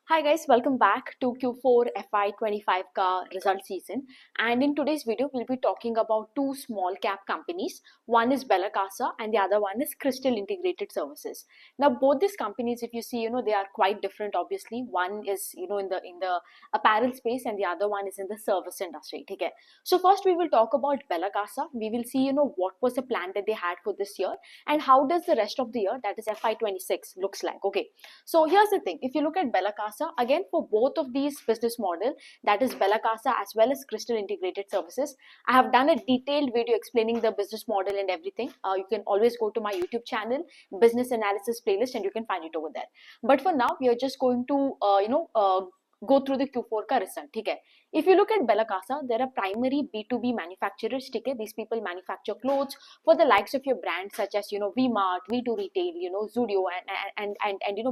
Hi guys, welcome back to Q4FY25 ka result season. And in today's video, we'll be talking about two small cap companies. One is Casa and the other one is Krystal Integrated Services. Now, both these companies, if you see, they are quite different. Obviously, one is, in the apparel space, and the other one is in the service industry. Okay. So first, we will talk about Casa. We will see, what was the plan that they had for this year, and how does the rest of the year, that is FY26, looks like. Okay. So here's the thing, if you look at Casa, again for both of these business model, that is Casa as well as Krystal Integrated Services, I have done a detailed video explaining the business model and everything. You can always go to my YouTube channel, business analysis playlist, and you can find it over there. But for now, we are just going to, go through the Q4 का result. ठीक है. If you look at Casa, there are primary B2B manufacturers. ठीक है. These people manufacture clothes for the likes of your brands such as V-Mart, V2 Retail, Zudio, and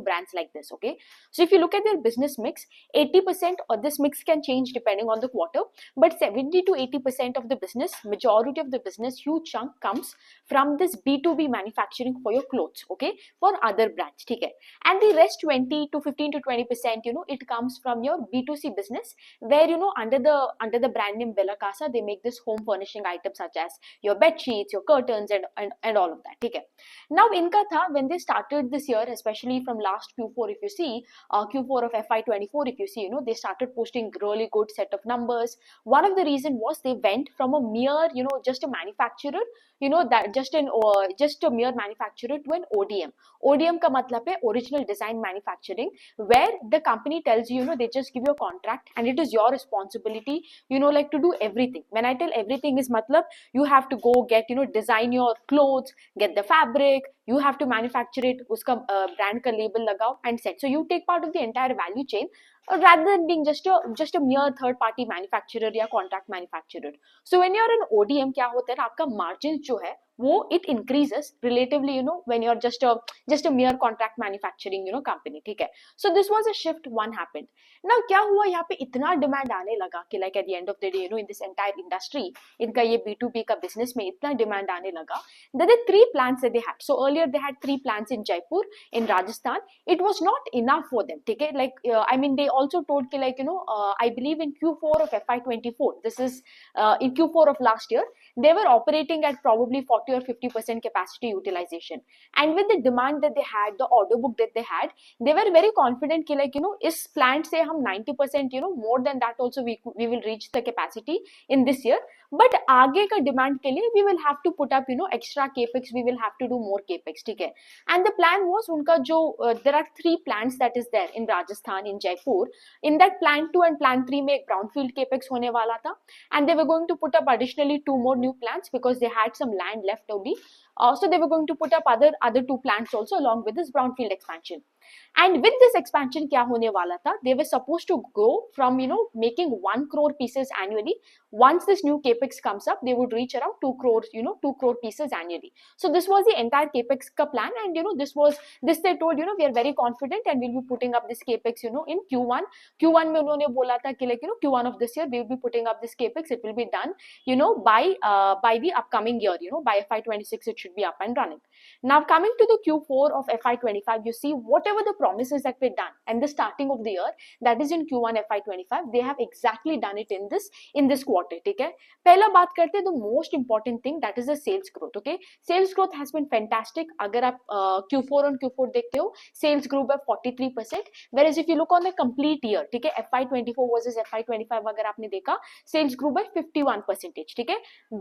brands like this. Okay. So if you look at their business mix, 80% or this mix can change depending on the quarter, but 70 to 80% of the business, majority of the business, huge chunk comes from this B2B manufacturing for your clothes. Okay, for other brands. ठीक है. And the rest 20 to 15 to 20%, it comes from your B2C business, where under the brand name Casa, they make this home furnishing items such as your bed sheets, your curtains, and all of that. ठीक है. Now इनका था when they started this year, especially from last Q4, if you see Q4 of FY24, if you see, they started posting really good set of numbers. One of the reason was they went from a mere, just a manufacturer, that just a mere manufacturer to an ODM. ODM का मतलब है original design manufacturing, where the company tells you, they just give you a contract and it is your responsibility, like to do everything. When I tell everything is matlab, you have to go get, design your clothes, get the fabric, you have to manufacture it, uska brand ka label lagao and set. So you take part of the entire value chain, rather than being just a mere third party manufacturer या contract manufacturer. So when you're an ODM, क्या होता है, आपका margins जो है वो it increases relatively, when you're just a mere contract manufacturing, company. ठीक है. So this was a shift one happened. Now क्या हुआ यहाँ पे इतना demand आने लगा कि like at the end of the day, in this entire industry, इनका ये B2B का business में इतना demand आने लगा. There are 3 plants that they had. So earlier they had 3 plants in Jaipur, in Rajasthan. It was not enough for them. ठीक है. Like I mean, they also told कि like I believe in Q4 of FY24, this is in Q4 of last year, they were operating at probably 40 or 50% capacity utilization. And with the demand that they had, the order book that they had, they were very confident कि like इस plant से हम 90%, more than that also we will reach the capacity in this year. But आगे का demand के लिए we will have to put up extra capex, we will have to do more capex. ठीक है. And the plan was उनका जो there are 3 plants that is there in Rajasthan, in Jaipur. In that plan 2 and plan 3 में एक brownfield capex होने वाला था, and they were going to put up additionally 2 more new plants because they had some land left only. So they were going to put up other 2 plants also along with this brownfield expansion. And with this expansion क्या होने वाला था, they were supposed to go from making 1 crore pieces annually. Once this new capex comes up, they would reach around 2 crores, 2 crore pieces annually. So this was the entire capex ka plan, and this they told, we are very confident and we'll be putting up this capex, in Q1 में उन्होंने बोला था कि like Q1 of this year we will be putting up this capex. It will be done, by the upcoming year, by FY26 it should be up and running. Now coming to the Q4 of FY25, you see whatever the promises that were done and the starting of the year, that is in Q1 FY25, they have exactly done it in this quarter. ठीक है. पहला बात करते हैं the most important thing, that is the sales growth. Okay, sales growth has been fantastic. अगर आप Q4 on Q4 देखते हो, sales grew by 43%, whereas if you look on the complete year, ठीक है, FY24 versus FY25 अगर आपने देखा, sales grew by 51%. ठीक है,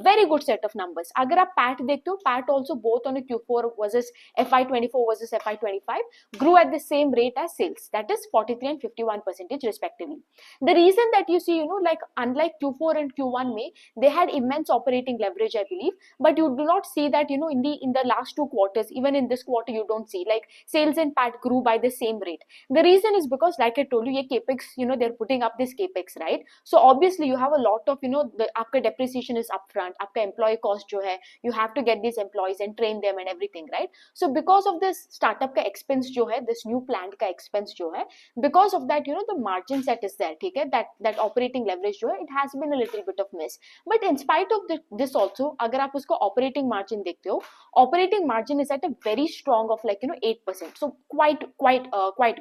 very good set of numbers. अगर आप PAT देखते हो, PAT also both on a Q4 versus FY24 versus FY25 grew at the same rate as sales, that is 43 and 51% respectively. The reason that you see, like unlike Q4 and Q1 May, they had immense operating leverage, I believe, but you do not see that, in the last 2 quarters, even in this quarter, you don't see like sales and PAT grew by the same rate. The reason is because, like I told you, ye capex, they're putting up this capex, right? So obviously you have a lot of, the आपका depreciation is upfront, आपका employee cost जो है, you have to get these employees and train them and everything, right? So because of this startup का expense जो है, this new plant का expense जो है, because of that, the margins that is there, ठीक है, that operating leverage जो है, it has been a little bit of miss. But in spite of this also, अगर आप उसको operating margin देखते हो, operating margin is at a very strong of 8%, so quite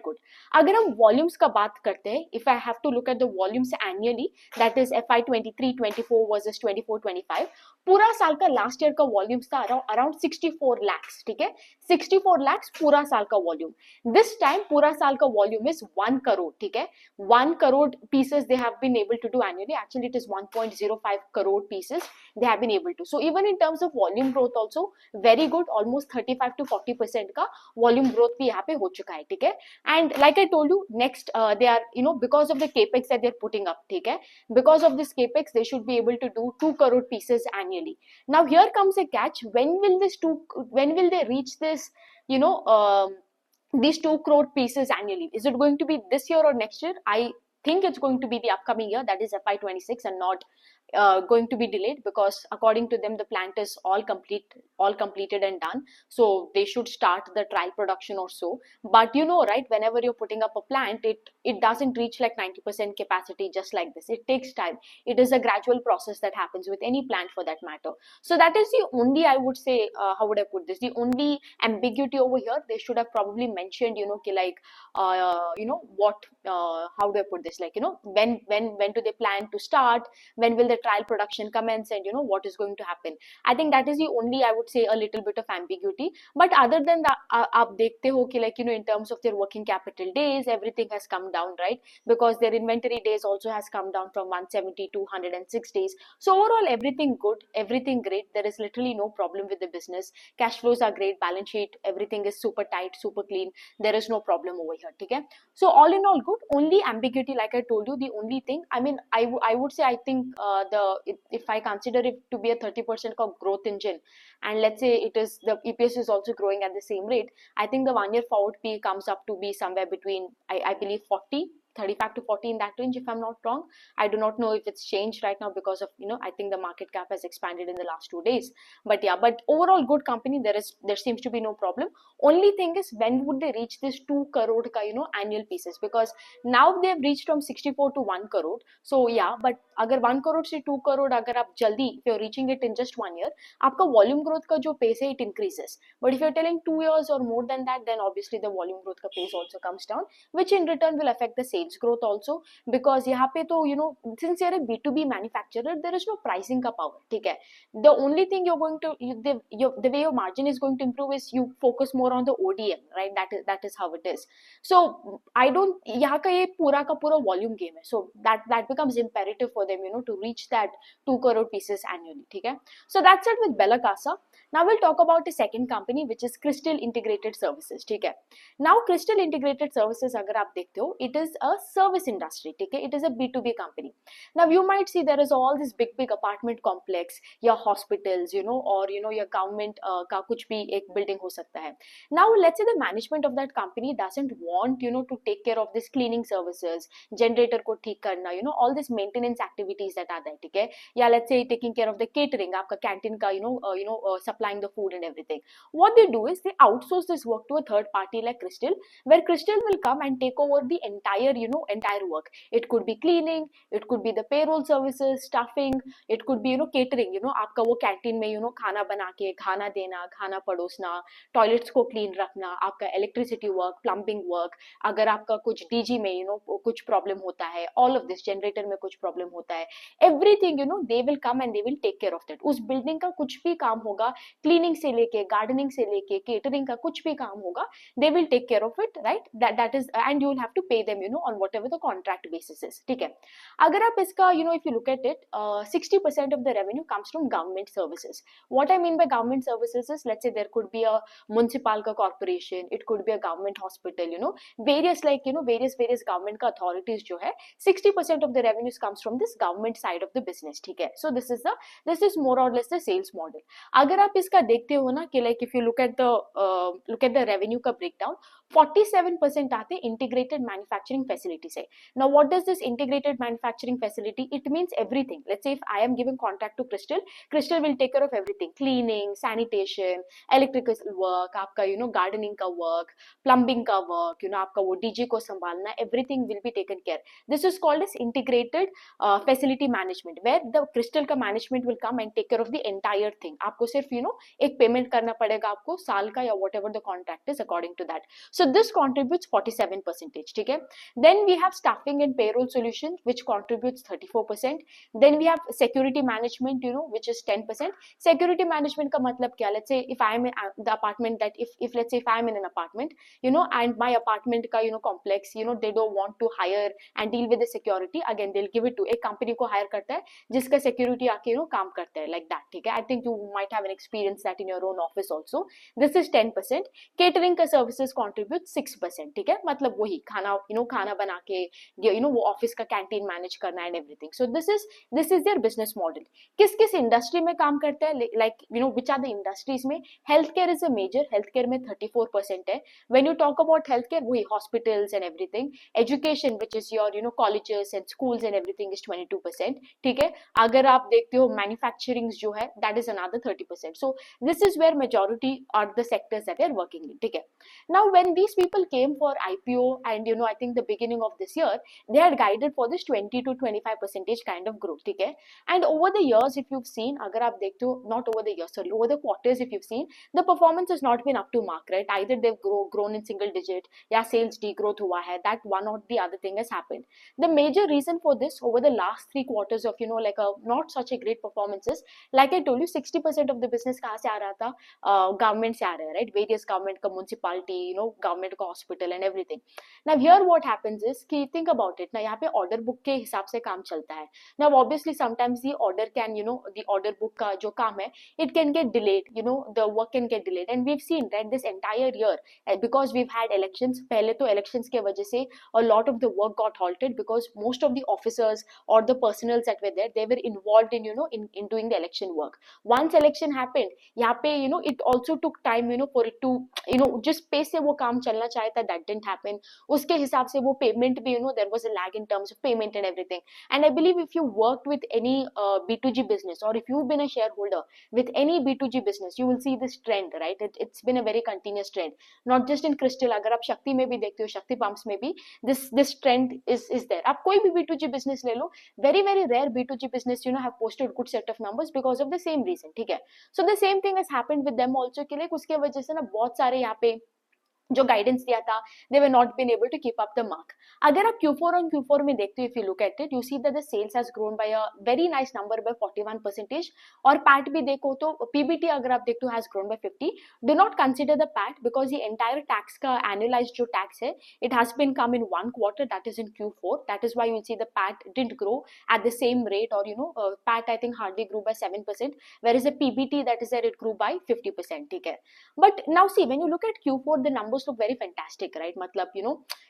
good. अगर हम volumes का बात करते हैं, if I have to look at the volumes annually, that is FY23-24 versus 24-25, पूरा साल का लास्ट ईयर का वॉल्यूम्स था अराउंड 64 lakhs, ठीक है, 64 lakhs पूरा साल का वॉल्यूम. दिस टाइम पूरा साल का वॉल्यूम इज 1 crore, ठीक है, 1 crore pieces they have been able to do annually. Actually it is 1.05 crore pieces they have been able to. So even in terms of volume growth also very good, almost 35 to 40% का volume growth भी यहाँ पे हो चुका है, ठीक है. And like I told you, next they are because of the capex that they are putting up, ठीक है, because of this capex they should be able to do 2 crore pieces annually. Now here comes a catch. When will they reach this, these 2 crore pieces annually? Is it going to be this year or next year? I think it's going to be the upcoming year, that is FY26, and not going to be delayed, because according to them the plant is all completed and done, so they should start the trial production or so. But right, whenever you're putting up a plant, it doesn't reach like 90% capacity just like this. It takes time. It is a gradual process that happens with any plant for that matter. So that is the only, I would say, how would I put this, the only ambiguity over here. They should have probably mentioned what how do I put this, when do they plan to start, when will the trial production commence, and what is going to happen. I think that is the only, I would say, a little bit of ambiguity. But other than that, आप देखते हो कि in terms of their working capital days, everything has come down, right? Because their inventory days also has come down from 170 to 106 days. So overall everything good, everything great. There is literally no problem with the business. Cash flows are great, balance sheet, everything is super tight, super clean. There is no problem over here, okay? So all in all good. Only ambiguity, like I told you, the only thing, I mean, I would say, I think if I consider it to be a 30% growth engine, and let's say it is, the EPS is also growing at the same rate, I think the 1 year forward P comes up to be somewhere between, I believe 35 to 40, in that range, if I'm not wrong. I do not know if it's changed right now because of, I think the market cap has expanded in the last 2 days. But yeah, but overall good company. There seems to be no problem. Only thing is, when would they reach this 2 crore ka, annual pieces? Because now they've reached from 64 to 1 crore. So yeah, but agar 1 crore se 2 crore, agar aap jaldi, if you're reaching it in just 1 year, aapka volume growth ka jo pace hai, it increases. But if you're telling 2 years or more than that, then obviously the volume growth ka pace also comes down, which in return will affect the sales growth also. Because यहाँ पे तो since you're a B2B manufacturer, there is no pricing का power, ठीक है. The only thing you're going to, the way your margin is going to improve is you focus more on the ODM, right? That is how it is. So I don't, यहाँ का ये पूरा का पूरा volume game है. So that becomes imperative for them, to reach that 2 crore pieces annually, ठीक है. So that's it with Bella Casa. Now we'll talk about the second company, which is Krystal Integrated Services, ठीक है. Now Krystal Integrated Services, अगर आप देखते हो, it is a service industry, ठीक है. It is a B2B company. Now you might see there is all this big apartment complex, या hospitals, or your government का कुछ भी एक building हो सकता है. Now let's say the management of that company doesn't want, to take care of this cleaning services, generator को ठीक करना, all this maintenance activities that are there, ठीक है. या let's say taking care of the catering, आपका canteen का, supplying the food and everything. What they do is they outsource this work to a third party like Krystal, where Krystal will come and take over the entire work. It could be cleaning, it could be the payroll services, staffing, it could be catering, आपका वो canteen में खाना बना के खाना देना, खाना परोसना, toilets को clean रखना, आपका electricity work, plumbing work, अगर आपका कुछ DG में कुछ problem होता है, all of this, generator में कुछ problem होता है, everything, they will come and they will take care of that. उस building का कुछ भी काम होगा, cleaning से लेके, gardening से लेके, catering का कुछ भी काम होगा, they will take care of it, right? That is, and you will have to pay them, on whatever the contract basis is, ठीक है. अगर आप इसका, if you look at it, 60% of the revenue comes from government services. What I mean by government services is, let's say there could be a municipal ka corporation, it could be a government hospital, various various government ka authorities जो है, 60% of the revenues comes from this government side of the business, ठीक है. So this is more or less the sales model. अगर आप इसका देखते हो ना कि if you look at the revenue का breakdown, 47% आते integrated manufacturing facility से. Now what does this integrated manufacturing facility? It means everything. Let's say if I am giving contract to Krystal, Krystal will take care of everything: cleaning, sanitation, electrical work, आपका gardening का work, plumbing का work, आपका वो DJ को संभालना, everything will be taken care. This is called as integrated facility management, where the Krystal का management will come and take care of the entire thing. आपको सिर्फ एक payment करना पड़ेगा आपको साल का या whatever the contract is according to that. So this contributes 47%. ठीक है. Then we have staffing and payroll solutions, which contributes 34%. Then we have security management, which is 10%. Security management का मतलब क्या? Let's say if I am in the apartment, that if let's say if I am in an apartment, and my apartment का complex, they don't want to hire and deal with the security, again they'll give it to एक company को hire करता है जिसका security आके काम करता है, like that. ठीक है. I think you might have an experience that in your own office also. This is 10%. Catering का services contribute 6%. ठीक है. मतलब वही खाना खाना बना के वो ऑफिस का कैंटीन मैनेज करना and everything. So this is their business model. किस किस इंडस्ट्री में काम करते हैं, like which are the industries में? Health care is a major. Health care में 34% है. When you talk about health care, वही hospitals and everything. Education which is your colleges and schools and everything is 22%. ठीक है. अगर आप देखते हो मैन्युफैक्चरिंग जो है, that is another 30%. So this is where majority are the sectors that are working in. ठीक है. Now when these people came for IPO and I think the beginning of this year, they had guided for this 20 to 25% kind of growth. ठीक है. And over the years, if you've seen, अगर आप देखते हो, not over the years, sorry, over the quarters, if you've seen, the performance has not been up to mark, right? Either they've grown in single digit, या sales degrowth हुआ है. That one or the other thing has happened. The major reason for this over the last 3 quarters of like a not such a great performances, like I told you, 60% of the business कहाँ से आ रहा था? Government से आ रहा है, right? Various government का municipality, government का hospital and everything. Now here what happens is कि think about it ना, यहाँ पे order book के हिसाब से काम चलता है. Now obviously sometimes the order can the order book का जो काम है, it can get delayed, the work can get delayed, and we've seen that this entire year, because we've had elections. पहले तो elections के वजह से a lot of the work got halted because most of the officers or the personals that were there, they were involved in in doing the election work. Once election happened, यहाँ पे it also took time for it to जिस पे से वो काम चलना चाहे था, that didn't happen. उसके हिसाब से वो payment भी there was a lag in terms of payment and everything. And I believe if you worked with any B2G business, or if you've been a shareholder with any B2G business, you will see this trend, right? It's been a very continuous trend, not just in Krystal. अगर आप शक्ति में भी देखते हो, शक्ति pumps में भी this trend is there. आप कोई भी B2G business ले लो, very very rare B2G business have posted good set of numbers because of the same reason. ठीक है. So the same thing has happened with them also कि like उसके वजह से ना बहुत सारे यहाँ पे जो गाइडेंस दिया था, they were not been able to keep up the mark. अगर आप Q4 on Q4 में देखते हो, if you look at it, you see that the sales has grown by a very nice number by 41%. और PAT भी देखो तो PBT अगर आप देखते हो has grown by 50. Do not consider the PAT because the entire tax का annualized जो tax है, it has been come in one quarter, that is in Q4. That is why you see the PAT didn't grow at the same rate, or PAT I think hardly grew by 7%, whereas the PBT that is there, it grew by 50%. ठीक है. But now see, when you look at Q4, the numbers look very fantastic, right? Matlab,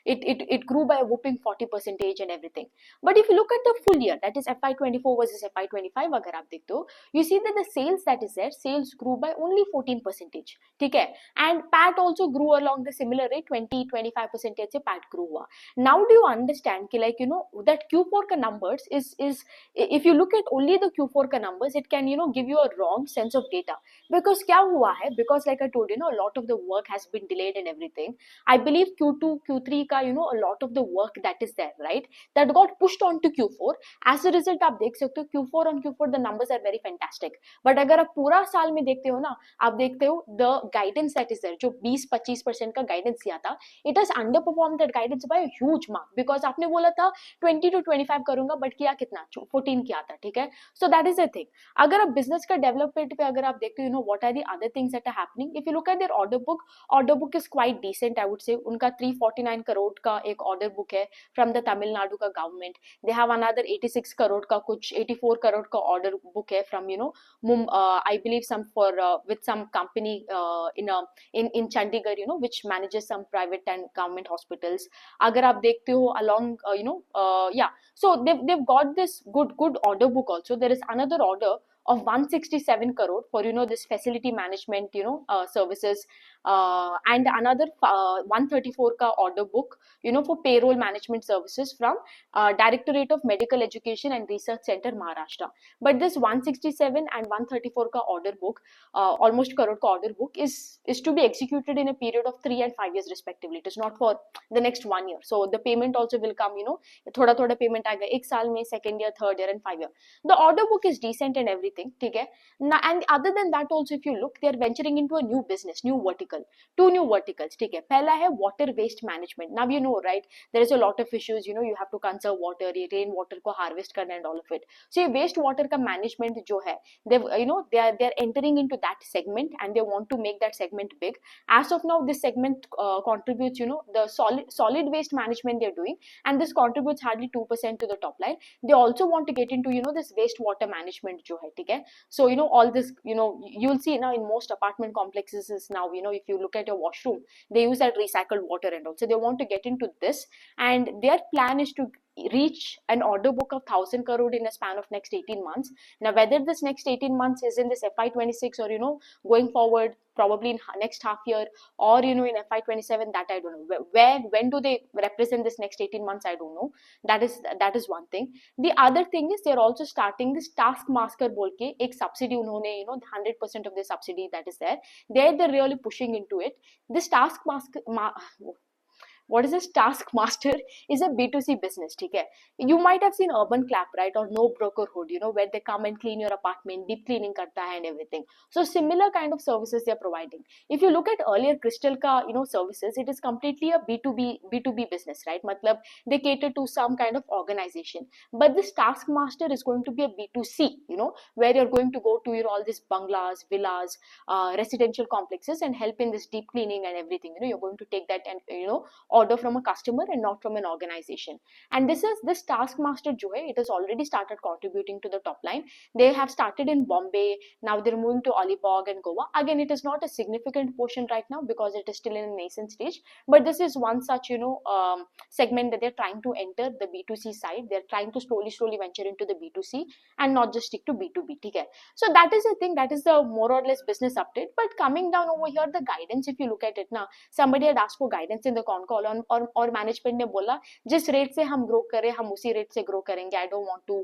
it grew by a whooping 40% and everything. But if you look at the full year, that is FY24 versus FY25, agar aap dekhte ho, you see that the sales that is there, sales grew by only 14%. ठीक है. And PAT also grew along the similar rate, 20-25% से PAT grew हुआ. Now do you understand कि like that Q4 का numbers is if you look at only the Q4 का numbers, it can give you a wrong sense of data. Because क्या हुआ है? Because like I told you, a lot of the work has been delayed and everything. I believe Q2, Q3 का a lot of the work that is there, right, that got pushed on to Q4. As a result आप देख सकते हो Q4 on Q4 the numbers are very fantastic. But अगर आप पूरा साल में देखते हो ना, आप देखते हो the guidance that is there, जो 20-25% का guidance दिया था, it has underperformed that guidance by a huge mark. Because आपने बोला था 20 to 25 करूंगा, but किया कितना? 14 किया था. ठीक है. So that is the thing. अगर आप business का development पे अगर आप देखते हो, what are the other things that are happening? If you look at their order book is quite decent, I would say. उनका 349 करोड़ का एक order book है from the तमिलनाडु का government. They have another 86 crore का, कुछ 84 करोड़ का order book है from I believe some for with some company in Chandigarh, which manages some private and government hospitals. अगर आप देखते हो along yeah, so they've got this good order book also. There is another order of 167 crore for this facility management services, and another 134 ka order book for payroll management services from Directorate of Medical Education and Research Center, Maharashtra. But this 167 and 134 ka order book, almost crore ka order book, is to be executed in a period of 3 and 5 years respectively. It is not for the next 1 year. So the payment also will come, thoda payment aega ek saal mein, second year, third year and 5 year. The order book is decent and everything, okay? Now, and other than that also, if you look, they are venturing into a new business, new vertical, two new verticals, okay? Pehla hai water waste management. Now you know, right? There is a lot of issues, you have to conserve water, rain water ko harvest karna and all of it. So waste water ka management jo hai, they are entering into that segment and they want to make that segment big. As of now, this segment contributes, the solid waste management they are doing, and this contributes hardly 2% to the top line. They also want to get into this wastewater management jo hai, okay? So all this, you'll see now in most apartment complexes is now, if you look at your washroom, they use that recycled water and all. So they want to get into this, and their plan is to reach an order book of 1,000 crore in a span of next 18 months. Now whether this next 18 months is in this FY26 or going forward probably in next half year, or in FY27, that I don't know. When do they represent this next 18 months, I don't know. That is one thing. The other thing is they're also starting this taskmaster bolke ek subsidy unhone 100% of the subsidy that is there, they're really pushing into it. This taskmaster what is this taskmaster is a B2C business, okay? You might have seen Urban Clap, right? Or No Broker Hood, where they come and clean your apartment, deep cleaning karta hai and everything. So similar kind of services they are providing. If you look at earlier Krystal ka services, it is completely a B2B business, right? Matlab they cater to some kind of organization. But this taskmaster is going to be a B2C, where you're going to go to all these bungalows, villas, residential complexes and help in this deep cleaning and everything. You're going to take that and order from a customer and not from an organization. And this taskmaster jo hai, it has already started contributing to the top line. They have started in Bombay, now they're moving to Alibag and Goa. Again, it is not a significant portion right now because it is still in a nascent stage, but this is one such segment that they're trying to enter, the B2C side. They're trying to slowly venture into the B2C and not just stick to B2B, okay? So that is the thing, that is the more or less business update. But coming down over here, the guidance, if you look at it now, somebody had asked for guidance in the con call और management ने बोला जिस rate से हम grow करें हम उसी rate से ग्रो करेंगे. I don't want to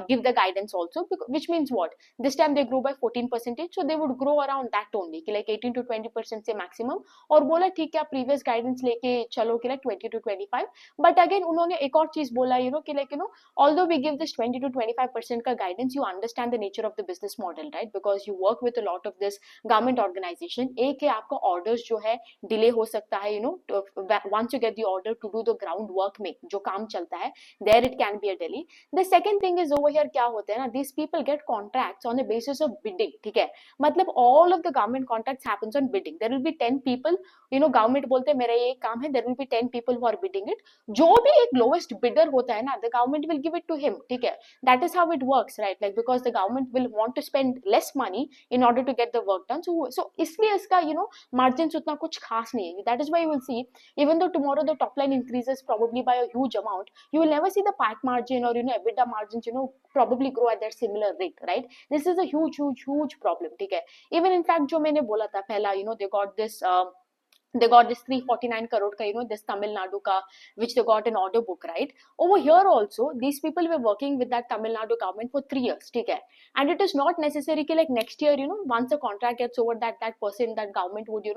give the guidance also, which means what, this time they grew by 14%, so they would grow around that only, like 18 to 20% से maximum. और बोला ठीक है आप previous guidance लेके चलो कि like 20 to 25. But again उन्होंने एक और चीज बोला कि like although we give this 20 to 25% का guidance, you understand the nature of the business model, right? Because you work with a lot of this government organization. एक है आपका orders जो है delay हो सकता है, once you get the order to do the groundwork में जो काम चलता है, there it can be a delay. The second thing is over here क्या होता है ना, these people get contracts on the basis of bidding, ठीक है? मतलब all of the government contracts happens on bidding. There will be 10 people, government बोलते हैं मेरा ये काम है, there will be 10 people who are bidding it. जो भी एक lowest bidder होता है ना, the government will give it to him, ठीक है? That is how it works, right? Like because the government will want to spend less money in order to get the work done. So इसलिए इसका margins उतना कुछ खास नहीं है. That is why you will see, even though tomorrow the top line increases probably by a huge amount, you will never see the PAT margin or EBITDA margins probably grow at that similar rate, right? This is a huge problem, ठीक है? Even in fact जो मैंने बोला था पहला, they got this 349 crore ka, this Tamil Nadu ka, which they got an order book, right? Over here also, these people were working with that Tamil Nadu government for 3 years, okay? And it is not necessary that like next year, once a contract gets over, that person, that government would,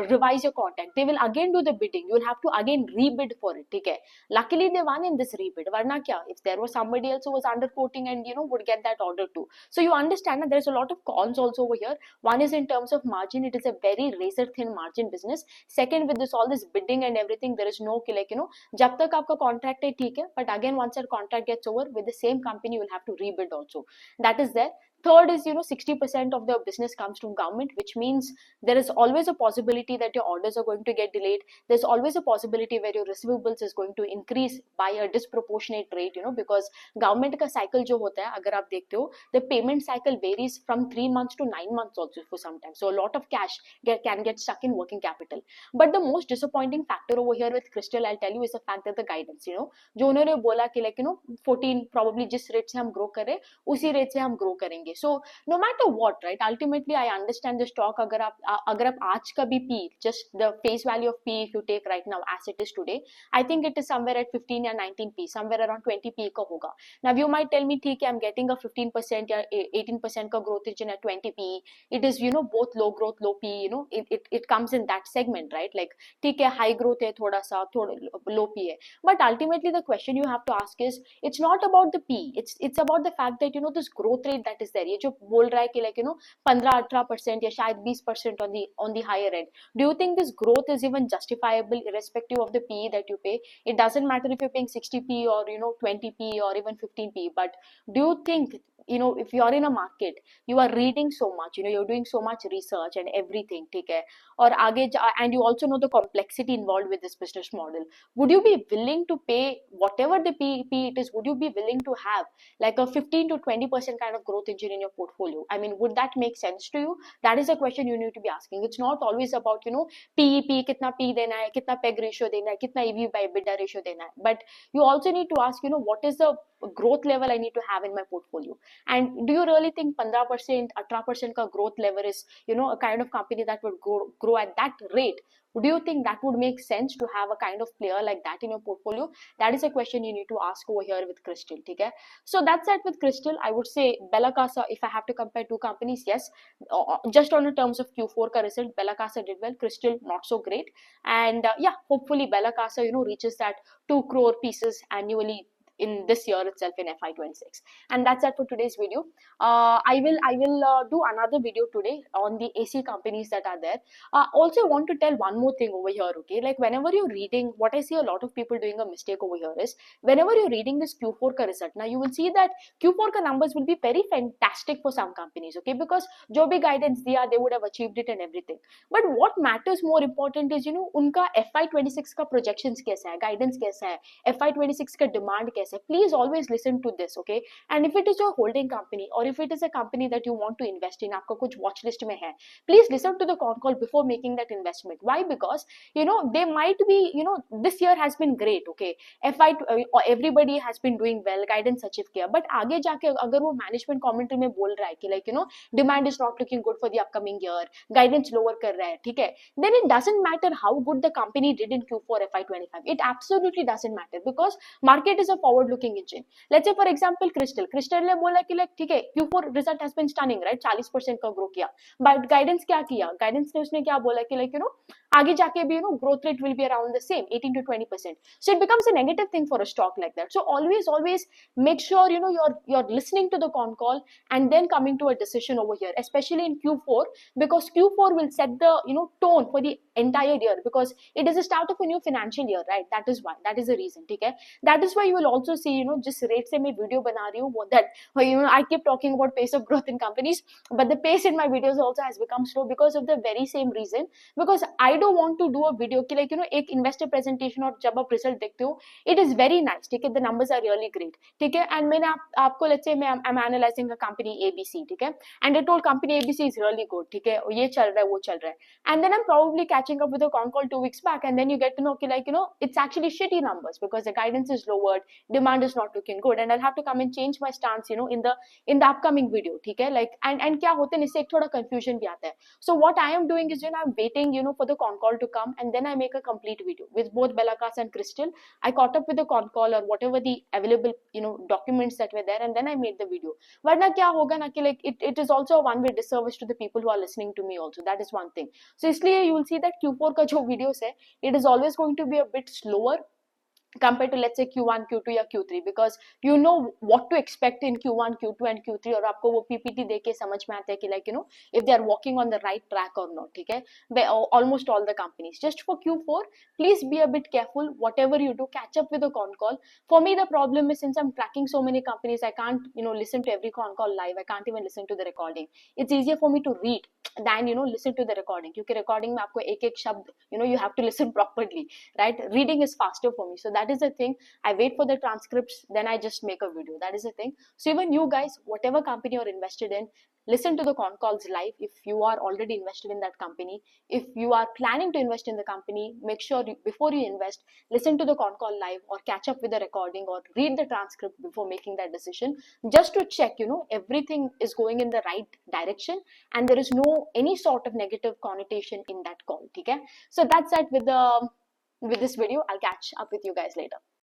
revise your contract. They will again do the bidding. You will have to again rebid for it, okay? Luckily, they won in this rebid. Varna kya? If there was somebody else who was underquoting and, would get that order too. So you understand that there's a lot of cons also over here. One is in terms of margin, it is a very razor thin margin business. Second, with this all this bidding and everything, there is no like जब तक आपका contract है ठीक है, but again once your contract gets over with the same company, you will have to rebid also. That is there. Third is, 60% of the business comes from government, which means there is always a possibility that your orders are going to get delayed. There's always a possibility where your receivables is going to increase by a disproportionate rate, because government का cycle जो होता है, अगर आप देखते हो, the payment cycle varies from 3 months to 9 months also for sometimes. So a lot of cash can get stuck in working capital. But the most disappointing factor over here with Krystal, I'll tell you, is the fact that the guidance, जो उन्होंने बोला कि 14 probably जिस rate से हम grow करें, उसी rate से हम grow करेंगे. So no matter what, right, ultimately I understand the stock. अगर आप आज का भी P, just the face value of P if you take right now as it is today, I think it is somewhere at 15 या 19 P, somewhere around 20 P का होगा. Now you might tell me, ठीक है, I'm getting a 15% या 18% का growth engine at 20 P. It is, both low growth, low P, it comes in that segment, right? Like, ठीक है, high growth है थोड़ा सा, थोड़ा low P है. But ultimately the question you have to ask is, it's not about the P, it's about the fact that, this growth rate that is there. ये जो बोल रहा है कि 15-18% या शायद 20% on the higher end. Do you think this growth is even justifiable irrespective of the PE that you pay? It doesn't matter if you're paying 60p or 20p or even 15p, but do you think, if you are in a market, you are reading so much, you're doing so much research and everything, ठीक है, और आगे and you also know the complexity involved with this business model, would you be willing to pay whatever the PE it is? Would you be willing to have like a 15 to 20% kind of growth engine in your portfolio? I mean, would that make sense to you? That is a question you need to be asking. It's not always about, PE, कितना P देना है, कितना PEG ratio देना है, कितना EV by EBITDA ratio देना है, but you also need to ask, what is the growth level I need to have in my portfolio? And do you really think 15%, 18% का growth level is, a kind of company that would grow at that rate? Do you think that would make sense to have a kind of player like that in your portfolio? That is a question you need to ask over here with Krystal, okay? So that's it with Krystal. I would say Bella Casa, if I have to compare two companies, yes, just on the terms of Q4 ka result, Bella Casa did well, Krystal not so great. And yeah, hopefully Bella Casa, reaches that 2 crore pieces annually in this year itself in FY26. And that's it for today's video. I will do another video today on the AC companies that are there. Also, I want to tell one more thing over here, okay? Like, whenever you're reading, what I see a lot of people doing a mistake over here is, whenever you're reading this Q4 ka result, now you will see that Q4 ka numbers will be very fantastic for some companies, okay? Because jo bhi guidance diya, they would have achieved it and everything. But what matters more important is, unka FY26 ka projections kaisa hai, guidance kaisa hai, FY26 ka demand kaisa hai. Please always listen to this, okay? And if it is your holding company or if it is a company that you want to invest in, आपका कुछ watch list में है, please listen to the con call before making that investment. Why? Because they might be, this year has been great, okay? Everybody has been doing well, guidance achieve किया, but आगे जाके अगर वो management commentary में बोल रहा है कि demand is not looking good for the upcoming year, guidance lower कर रहा है, ठीक है? Then it doesn't matter how good the company did in Q4 FY25. It absolutely doesn't matter because market is a forward looking engine. Let's say for example Krystal ने बोला कि ठीक है, Q4 result has been stunning, right? 40% का grow किया, but guidance क्या किया? Guidance ने उसने क्या बोला कि आगे जाके भी growth rate will be around the same 18 to 20%. So it becomes a negative thing for a stock like that. So always make sure you're listening to the con call and then coming to a decision over here, especially in Q4, because Q4 will set the tone for the entire year, because it is the start of a new financial year, right? That is why, that is the reason, okay? That is why you will also see जिस rate से मैं video बना रही हूँ, that I keep talking about pace of growth in companies, but the pace in my videos also has become slow because of the very same reason, because I don't want to do a video कि एक investor presentation और जब आप result देखते हो, it is very nice, ठीक है? The numbers are really great, ठीक है? And मैंने आपको let's say I'm analyzing a company ABC, ठीक है? And I told company ABC is really good, ठीक है? ये चल रहा है, वो चल रहा है, and then I'm probably catching up with a con call 2 weeks back, and then you get to know it's actually shitty numbers because the guidance is lowered, demand is not looking good, and I'll have to come and change my stance in the upcoming video, ठीक है? Like and क्या होता है, इससे एक थोड़ा confusion भी आता है. So what I am doing is I'm waiting for the con call to come, and then I make a complete video with both Bella Casa and Krystal. I caught up with the con call or whatever the available documents that were there, and then I made the video. वरना क्या होगा ना कि it is also a one-way disservice to the people who are listening to me also. That is one thing. So इसलिए you will see that Q4 का जो videos है, it is always going to be a bit slower, compared to let's say Q1, Q2 या Q3, because you know what to expect in Q1, Q2 and Q3, और आपको वो PPT देख के समझ में आता है कि like if they are walking on the right track or not. ठीक है, almost all the companies. Just for Q4, please be a bit careful. Whatever you do, catch up with a con call. For me, the problem is, since I'm tracking so many companies, I can't listen to every con call live. I can't even listen to the recording. It's easier for me to read than listen to the recording, क्योंकि recording में आपको एक एक शब्द you have to listen properly, right? Reading is faster for me, so that is the thing. I wait for the transcripts, then I just make a video. That is the thing. So even you guys, whatever company you're invested in, listen to the con calls live. If you are already invested in that company, if you are planning to invest in the company, make sure before you invest, listen to the con call live, or catch up with the recording, or read the transcript before making that decision, just to check everything is going in the right direction and there is no any sort of negative connotation in that call. Okay, so that's it with this video. I'll catch up with you guys later.